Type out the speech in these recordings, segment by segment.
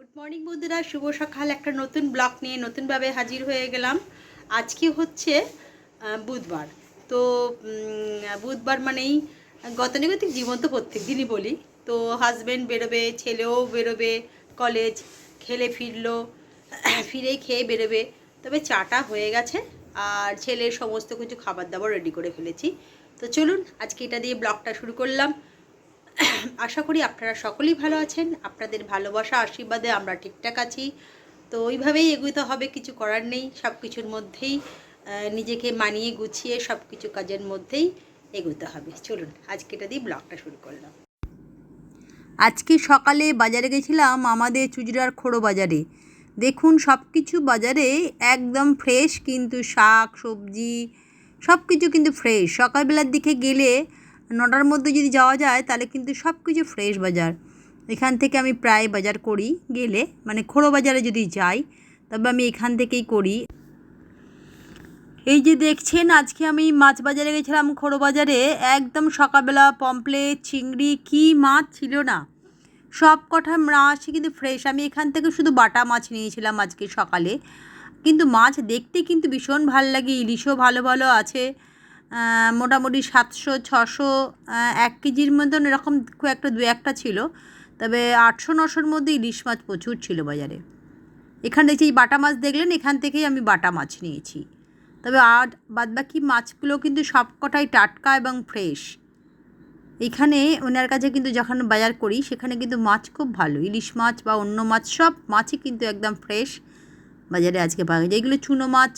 Good morning বন্ধুরা, শুভ সকাল। একটা নতুন ব্লগ নিয়ে নতুনভাবে হাজির হয়ে গেলাম। আজকে হচ্ছে বুধবার। তো বুধবার মানেই গতানুগতিক জীবন তো প্রত্যেক দিনই বলি। তো হাজব্যান্ড বেরোবে, ছেলেও বেরোবে কলেজ, খেলে ফিরলো, ফিরেই খেয়ে বেরোবে। তবে চাটা হয়ে গেছে আর ছেলের সমস্ত কিছু খাবার দাবার রেডি করে ফেলেছি। তো চলুন আজকে এটা দিয়ে ব্লগটা শুরু করলাম। আশা করি আপনারা সকলেই ভালো আছেন। আপনাদের ভালোবাসা আশীর্বাদে আমরা ঠিকঠাক আছি। তো ওইভাবেই এগোতে হবে, কিছু করার নেই। সব কিছুর মধ্যেই নিজেকে মানিয়ে গুছিয়ে সব কিছু কাজের মধ্যেই এগোতে হবে। চলুন আজকে এটা দিয়ে ব্লগটা শুরু করলাম। আজকে সকালে বাজারে গেছিলাম, আমাদের চুচড়ার খোড়ো বাজারে। দেখুন সব কিছু বাজারে একদম ফ্রেশ, কিন্তু শাক সবজি সব কিছু কিন্তু ফ্রেশ। সকালবেলার দিকে গেলে 9টার মধ্যে যদি যাওয়া যায় তাহলে কিন্তু সব কিছু ফ্রেশ বাজার। এখান থেকে আমি প্রায় বাজার করি গেলে, মানে খোড়ো বাজারে যদি যাই তবে আমি এখান থেকেই করি। এই যে দেখছেন, আজকে আমি মাছ বাজারে গেছিলাম খোড়ো বাজারে। একদম সকালবেলা পমফ্লেট, চিংড়ি, কী মাছ ছিল না, সব কটা মাছই কিন্তু ফ্রেশ। আমি এখান থেকে শুধু বাটা মাছ নিয়েছিলাম আজকে সকালে, কিন্তু মাছ দেখতে কিন্তু ভীষণ ভাল লাগে। ইলিশও ভালো ভালো আছে, মোটামুটি 700-600 1 কেজির মতন, এরকম খুব একটা দু একটা ছিল। তবে 800-900-র মধ্যে ইলিশ মাছ প্রচুর ছিল বাজারে। এখানে দেখছি এই বাটা মাছ দেখলেন, এখান থেকেই আমি বাটা মাছ নিয়েছি। তবে আর বাদবাকি মাছগুলো কিন্তু সব কটাই টাটকা এবং ফ্রেশ। এখানে ওনার কাছে কিন্তু যখন বাজার করি সেখানে কিন্তু মাছ খুব ভালো, ইলিশ মাছ বা অন্য মাছ সব মাছই কিন্তু একদম ফ্রেশ বাজারে আজকে পাওয়া যায়। যেগুলো চুনো মাছ,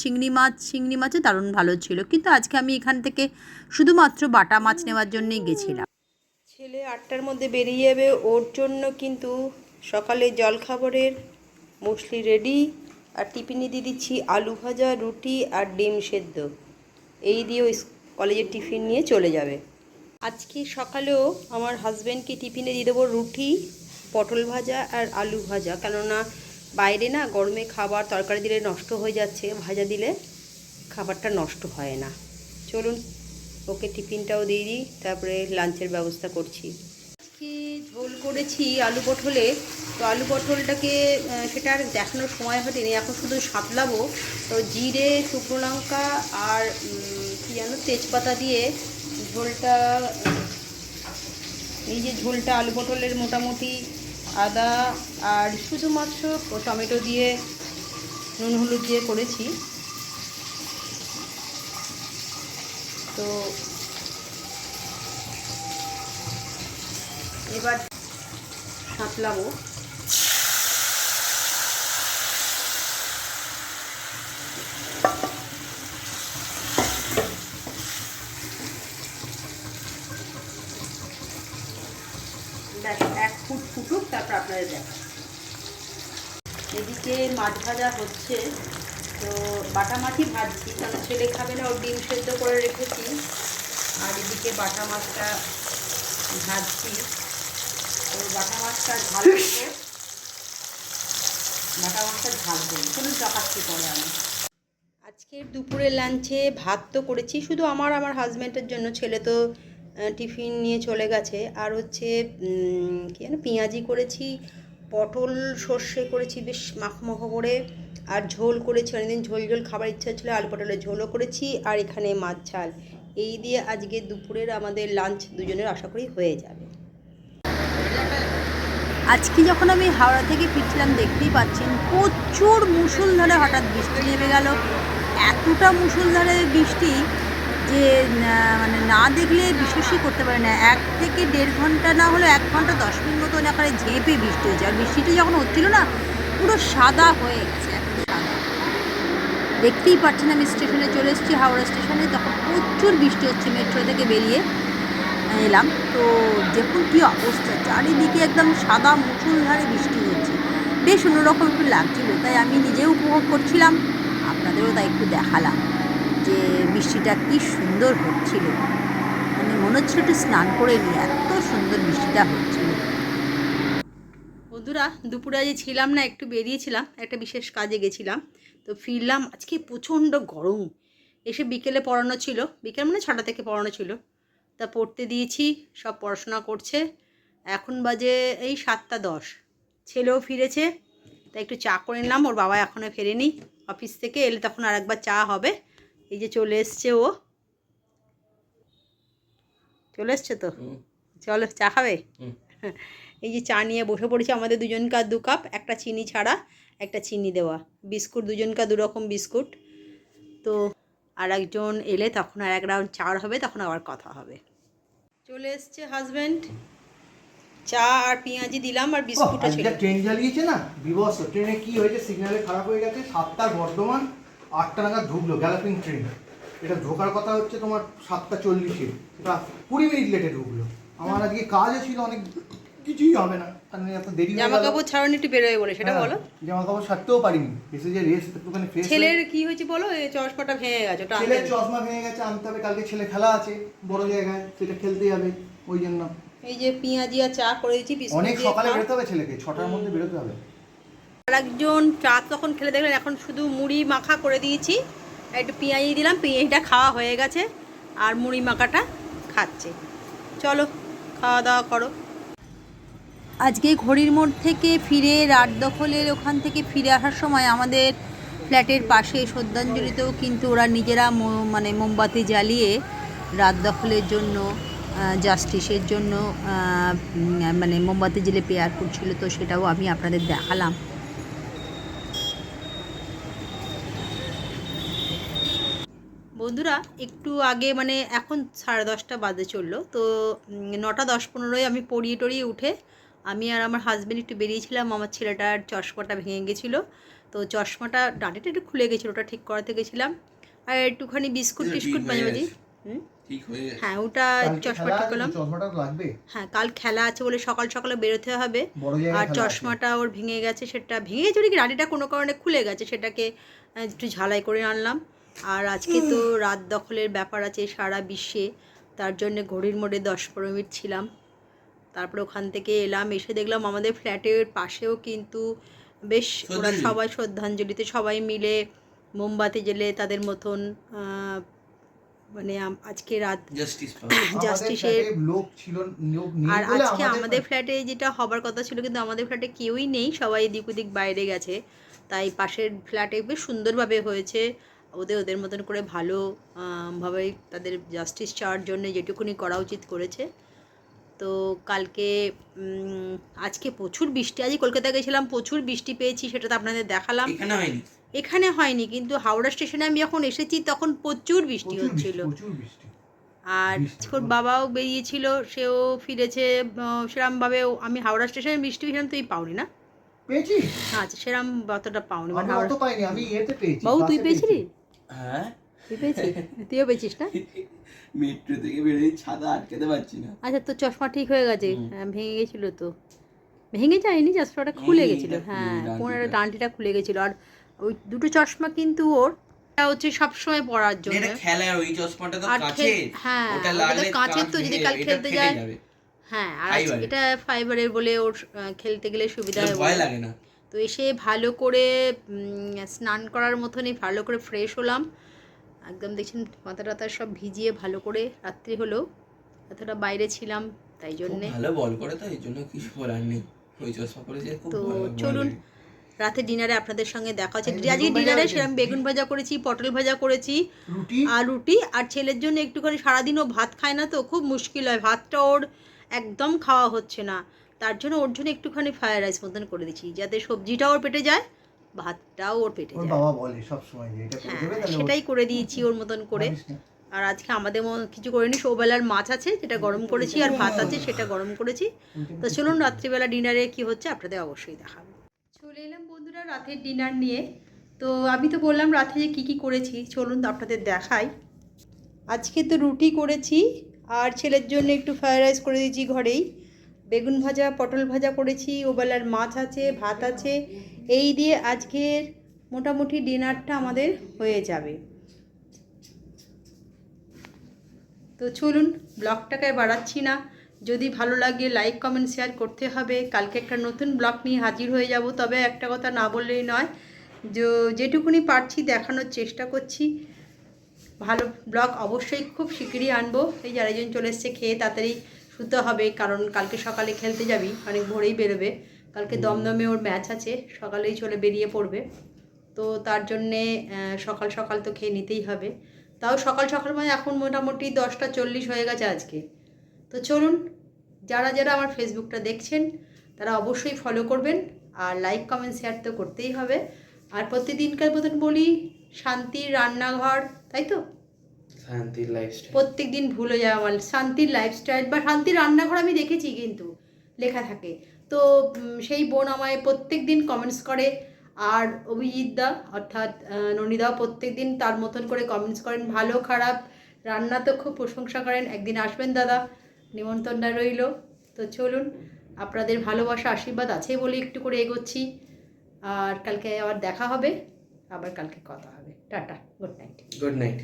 চিংড়ি মাছও দারুণ ভালো ছিল। কিন্তু আজকে আমি এখান থেকে শুধুমাত্র বাটা মাছ নেওয়ার জন্যই গেছিলাম। ছেলে 8টার মধ্যে বেরিয়ে যাবে, ওর জন্য কিন্তু সকালে জলখাবারের মুসলি রেডি, আর টিফিনে দিয়ে দিচ্ছি আলু ভাজা, রুটি আর ডিম সেদ্ধ। এই দিয়ে ওই কলেজের টিফিন নিয়ে চলে যাবে। আজকে সকালেও আমার হাজব্যান্ডকে টিফিনে দিয়ে দেবো রুটি, পটল ভাজা আর আলু ভাজা। কেননা বাইরে না গরমে খাবার তরকারি দিলে নষ্ট হয়ে যাচ্ছে, ভাজা দিলে খাবারটা নষ্ট হয় না। চলুন ওকে টিফিনটাও দিয়ে দিই, তারপরে লাঞ্চের ব্যবস্থা করছি। আজকে ঝোল করেছি আলু পটলে। তো আলু পটলটাকে সেটা আর দেখানোর সময় হয়নি, এখন শুধু সাঁতলাবো। তো জিরে, শুকনো লঙ্কা আর কী যেন তেজপাতা দিয়ে ঝোলটা, এই যে ঝোলটা আলু পটলের মোটামুটি আদা আর শুধুমাত্র টমেটো দিয়ে নুন হলুদ দিয়ে করেছি। তো এবার সাঁতলাবো। ব্যাস 1 ফুট ফুটুক, তারপর আপনাদের দেখা। এদিকে মাছ ভাজা হচ্ছে। তো বাটা মাছই ভাজছি, কারণ ছেলে খাবে না, ওর ডিম সেদ্ধ করে রেখেছি। আর এদিকে বাটা মাছটা ভাজছি। তো বাটা মাছটা ঝাল দেবো, বাটা মাছটা ঝাল দেবো, কোনো দেখাচ্ছি পরে আমি। আজকের দুপুরের লাঞ্চে ভাত তো করেছি শুধু আমার হাজব্যান্ডের জন্য, ছেলে তো টিফিন নিয়ে চলে গেছে। আর হচ্ছে কী যেন পেঁয়াজি করেছি, পটল সর্ষে করেছি বেশ মাখো করে, আর ঝোল করেছি। অনেকদিন ঝোল খাবার ইচ্ছা ছিল, আলু পটলের ঝোলও করেছি, আর এখানে মাছ ঝাল। এই দিয়ে আজকে দুপুরের আমাদের লাঞ্চ দুজনের আশা করি হয়ে যাবে। আজকে যখন আমি হাওড়া থেকে ফিরছিলাম, দেখতেই পাচ্ছেন প্রচুর মুষলধারে হঠাৎ বৃষ্টি নেমে গেল। এতটা মুষলধারে বৃষ্টি যে মানে না দেখলে বিশ্বাসই করতে পারে না। 1 থেকে 1.5 ঘন্টা, না হলে 1 ঘন্টা 10 মিনিট মতন এখানে ঝেঁপে বৃষ্টি হয়েছে। আর বৃষ্টিটা যখন হচ্ছিল না, পুরো সাদা হয়ে গেছে, একদম সাদা। দেখতেই পাচ্ছেন আমি স্টেশনে চলে এসেছি, হাওড়া স্টেশনে। তখন প্রচুর বৃষ্টি হচ্ছে, মেট্রো থেকে বেরিয়ে এলাম। তো দেখুন কী অবস্থা, চারিদিকে একদম সাদা মুষলধারে বৃষ্টি হচ্ছে। বেশ অন্যরকম একটু লাগছিলো, তাই আমি নিজেও উপভোগ করছিলাম, আপনাদেরও তাই একটু দেখালাম যে বৃষ্টিটা কী সুন্দর হচ্ছিল। মানে মনে হচ্ছিল একটু স্নান করে নিই, এত সুন্দর বৃষ্টিটা হচ্ছিল। বন্ধুরা, দুপুরে আজ ছিলাম না, একটু বেরিয়েছিলাম, একটা বিশেষ কাজে গেছিলাম। তো ফিরলাম, আজকে প্রচণ্ড গরম। এসে বিকেলে পড়ানো ছিল, বিকেল মানে 6টা থেকে পড়ানো ছিল, তা পড়তে দিয়েছি, সব পড়াশোনা করছে। এখন বাজে এই 7টা 10, ছেলেও ফিরেছে। তাই একটু চা করে নিলাম। ওর বাবা এখনও ফেরেনি অফিস থেকে, এলে তখন আর একবার চা হবে। এই যে চলে এসছে, ও চলে এসছে তো, চলো চা খাবে। এই যে চা নিয়ে বসে পড়েছি, আমাদের দুজনকার 2 কাপ, একটা চিনি ছাড়া একটা চিনি দেওয়া, বিস্কুট দুজনকার 2 রকম বিস্কুট। তো আর একজন এলে তখন আর এক রাউন্ড চা হবে, তখন আবার কথা হবে। চলে এসছে হাজব্যান্ড, চা আর পেঁয়াজি দিলাম আর বিস্কুটও ছিল। ট্রেন জ্বালিয়েছে না বিবস, ট্রেনে কি হয়েছে, সিগন্যালে খারাপ হয়ে গেছে। 7টার বর্ধমান, 8টা নাগাদ ঢুকলো গ্যালাপিং ট্রেন। এটা ঢোকার কথা হচ্ছে তোমার 7টা 40-এ, এটা 20 মিনিট লেটে ঢুকলো। আমার আজকে কাজও ছিল অনেক, কিছুই হবে না, কারণ এত দেরি হয়ে গেল। জামা কাপড় ছাড়ানো একটু বেরোয় বলে সেটা বলো। জামা কাপড় ছাড়তেও পারিনি, এসে যে রেস্ট একটুখানি ফ্রেশ। ছেলের কি হয়েছে বলো, এই চশমাটা ভেঙে গেছে, ওটা ছেলের চশমা ভেঙে গেছে, আনতে হবে। কালকে ছেলে খেলা আছে বড় জায়গায়, সেটা খেলতে যাবে, ওই জন্য। এই যে পেঁয়াজি আর চা করে দিয়েছি, বিস্কুট অনেক সকালে বেরোতে হবে ছেলেকে, 6টার মধ্যে বেরোতে হবে। আর একজন চা তখন খেলে দেখলেন, এখন শুধু মুড়ি মাখা করে দিয়েছি, একটু পেঁয়াজি দিলাম, পেঁয়াজিটা খাওয়া হয়ে গেছে আর মুড়ি মাখাটা খাচ্ছে। চলো খাওয়া দাওয়া করো। আজকে ঘড়ির মোড় থেকে ফিরে রাত দখলের ওখান থেকে ফিরে আসার সময় আমাদের ফ্ল্যাটের পাশে শ্রদ্ধাঞ্জলিতেও কিন্তু ওরা নিজেরা মানে মোমবাতি জ্বালিয়ে রাত দখলের জন্য, জাস্টিসের জন্য মানে মোমবাতি জ্বেলে প্রেয়ার করছিল। তো সেটাও আমি আপনাদের দেখালাম। বন্ধুরা একটু আগে মানে এখন 10:30 বাজে চললো, তো 9টা 10-15 আমি পড়িয়ে টড়িয়ে উঠে আমি আর আমার হাজব্যান্ড একটু বেরিয়েছিলাম। আমার ছেলেটার চশমাটা ভেঙে গেছিলো, তো চশমাটা ডাঁটিটা একটু খুলে গেছিলো, ওটা ঠিক করাতে গেছিলাম। আর একটুখানি বিস্কুট টিস্কুট মাঝে মাঝে। হ্যাঁ ওটা চশমা ঠিক করলাম। হ্যাঁ কাল খেলা আছে বলে সকাল সকালে বেরোতে হবে, আর চশমাটা ওর ভেঙে গেছে, সেটা ভেঙে গেছে কি ডাঁটিটা কোনো কারণে খুলে গেছে, সেটাকে একটু ঝালাই করে আনলাম। আর আজকে তো রাত দখলের ব্যাপার আছে সারা বিশ্বে, তার জন্য ঘড়ির মোড়ে 10-15 মিনিট ছিলাম। তারপরে ওখান থেকে এলাম, এসে দেখলাম আমাদের ফ্ল্যাটের পাশেও কিন্তু বেশ ওরা সবাই শ্রদ্ধাঞ্জলিতে সবাই মিলে মোমবাতি জ্বেলে তাদের মতন মানে আজকে রাত জাস্টিসের লোক ছিল। আর আজকে আমাদের ফ্ল্যাটে যেটা হবার কথা ছিল, কিন্তু আমাদের ফ্ল্যাটে কেউই নেই, সবাই এদিক ওদিক বাইরে গেছে। তাই পাশের ফ্ল্যাটে বেশ সুন্দরভাবে হয়েছে, ওদের মতন করে ভালো ভাবে তাদের জাস্টিস চাওয়ার জন্য যেটুকুনি করা উচিত করেছে। তো কালকে আজকে প্রচুর বৃষ্টি, আজকে কলকাতা গেছিলাম, প্রচুর বৃষ্টি পেয়েছি, সেটা তো আপনাদের দেখালাম। এখানে হয়নি, কিন্তু হাওড়া স্টেশনে আমি যখন এসেছি তখন প্রচুর বৃষ্টি হচ্ছিল। আর ওর বাবাও বেরিয়েছিল, সেও ফিরেছে সেরমভাবে। আমি হাওড়া স্টেশনে বৃষ্টি সেরকম তুই পাওনি না? পেয়েছি। আচ্ছা সেরম অতটা পাওনি, মানে অত পাইনি আমি, এতে পেয়েছি। বাবু তুই পেয়েছিলি? হ্যাঁ তুই পেয়েছিস, তুইও পেয়েছিস না? মেট্রো থেকে বেরিয়ে ছাদা আটকাতে পারছি না। আচ্ছা তোর চশমা ঠিক হয়ে গেছে? হ্যাঁ ভেঙে গেছিলো তো, ভেঙে যায়নি, চশমাটা খুলে গেছিলো। হ্যাঁ কোনার ডান্টিটা খুলে গেছিলো। আর ওই দুটো চশমা কিন্তু ওর হচ্ছে সবসময় পরার জন্য খেলার, ওই চশমাটা তো কাচের। হ্যাঁ ওটা কাচের, তো যদি কাল খেলতে যায়। হ্যাঁ আর এটা ফাইবারের বলে ওর খেলতে গেলে সুবিধা হয়, ভয় লাগে না। তো এসে ভালো করে স্নান করার মতনই ভালো করে ফ্রেশ হলাম একদম। দেখছেন মাথা টাথা সব ভিজিয়ে ভালো করে, রাত্রি হলো এতটা বাইরে ছিলাম তাই জন্যে। ভালো বল করে, তো এই জন্য কিছু বলার নেই, ওই চশমা পরে যে খুব। তো চলুন রাতে ডিনারে আপনাদের সঙ্গে দেখা হচ্ছে। আজকে ডিনারে সেরকম বেগুন ভাজা করেছি, পটল ভাজা করেছি আর রুটি। আর ছেলের জন্য একটুখানি, সারাদিন ও ভাত খায় না, তো খুব মুশকিল হয়, ভাতটা ওর একদম খাওয়া হচ্ছে না, তার জন্য ওর জন্য একটুখানি ফ্রায়েড রাইস মতন করে দিচ্ছি, যাতে সবজিটাও ওর পেটে যায়, ভাতটাও ওর পেটে যায়। বাবা বলে সব সময় যে এটা করে দেবে, তাহলে সেটাই করে দিয়েছি ওর মতন করে। আর আজকে আমাদের কিছু করিনি, সৌবেলার মাছ আছে যেটা গরম করেছি, আর ভাত আছে সেটা গরম করেছি। তো চলুন রাত্রিবেলা ডিনারে কি হচ্ছে আপনাদের অবশ্যই দেখাবো। চলে এলাম বন্ধুরা রাতের ডিনার নিয়ে। তো আমি তো বললাম রাতে যে কী কী করেছি, চলুন তো আপনাদের দেখাই। আজকে তো রুটি করেছি, আর ছেলের জন্য একটু ফ্রায়েড রাইস করে দিয়েছি ঘরেই, বেগুন ভাজা পটল ভাজা করেছি, ওবেলার মাছ আছে, ভাত আছে, এই দিয়ে আজকের মোটামুটি ডিনারটা আমাদের হয়ে যাবে। তো চলুন ব্লগটাকে বাড়াচ্ছি না, যদি ভালো লাগে লাইক কমেন্ট শেয়ার করতে হবে। কালকে একটা নতুন ব্লগ নিয়ে হাজির হয়ে যাব, তবে একটা কথা না বললেই নয়, যেটুকুনি পারছি দেখানোর চেষ্টা করছি। ভালো ব্লগ অবশ্যই খুব শিগগিরই আনবো। এই যারাজন চলে এসছে, খেয়ে তাড়াতাড়ি শুতে হবে, কারণ কালকে সকালে খেলতে যাবি, অনেক ভোরেই বেরোবে, কালকে দমদমে ওর ম্যাচ আছে, সকালেই বেরিয়ে পড়বে। তো তার জন্যে সকাল সকাল তো খেয়ে নিতেই হবে। তাও সকাল সকাল মানে এখন মোটামুটি 10টা 40 হয়ে গেছে আজকে। তো চলুন, যারা যারা আমার ফেসবুকটা দেখছেন তারা অবশ্যই ফলো করবেন, আর লাইক কমেন্ট শেয়ার তো করতেই হবে। আর প্রতিদিনকার মতন বলি, শান্তির রান্নাঘর, তাই তো? শান্তির লাইফস্টাইল। প্রত্যেক দিন ভুলে যায় আমার, শান্তির লাইফস্টাইল বা শান্তির রান্নাঘর আমি দেখেছি কিন্তু লেখা থাকে। তো সেই বোন আমায় প্রত্যেক দিন কমেন্টস করে, আর অভিজিৎ দা অর্থাৎ ননিদাও প্রত্যেক দিন তার মতন করে কমেন্টস করেন, ভালো খারাপ রান্না তো খুব প্রশংসা করেন। একদিন আসবেন দাদা, নিমন্ত্রণটা রইল। তো চলুন, আপনাদের ভালোবাসা আশীর্বাদ আছে বলে একটু করে এগোচ্ছি। আর কালকে আবার দেখা হবে, আবার কালকে কথা হবে। Tata, good night. Good night.